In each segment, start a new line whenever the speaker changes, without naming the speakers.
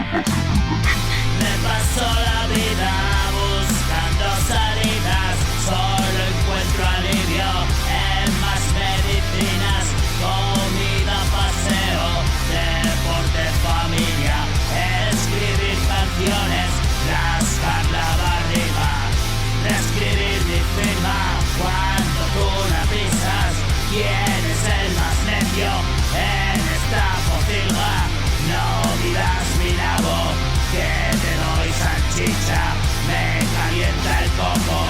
Me paso la vida buscando salidas, solo encuentro alivio en más medicinas, comida, paseo, deporte, familia, escribir canciones, rascar la barriga, reescribir mi firma cuando tú la pisas. ¿Quién es el más necio en esta pocilga? No miras mi nabo, que te doy salchicha, me calienta el coco,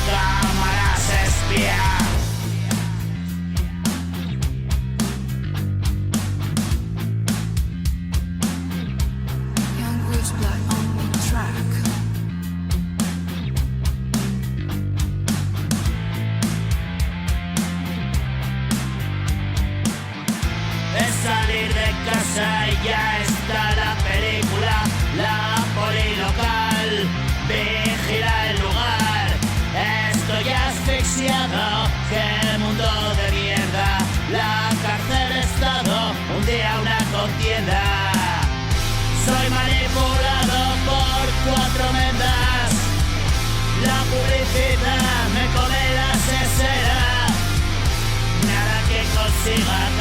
cámaras espía.
Young Rich Black on the track.
Es salir de casa y ya está la película, la poli local vigila el lugar. Estoy asfixiado, qué mundo de mierda, la cárcel estado, un día una contienda. Soy manipulado por 4 mendas, la publicidad me come la sesera, nada que consiga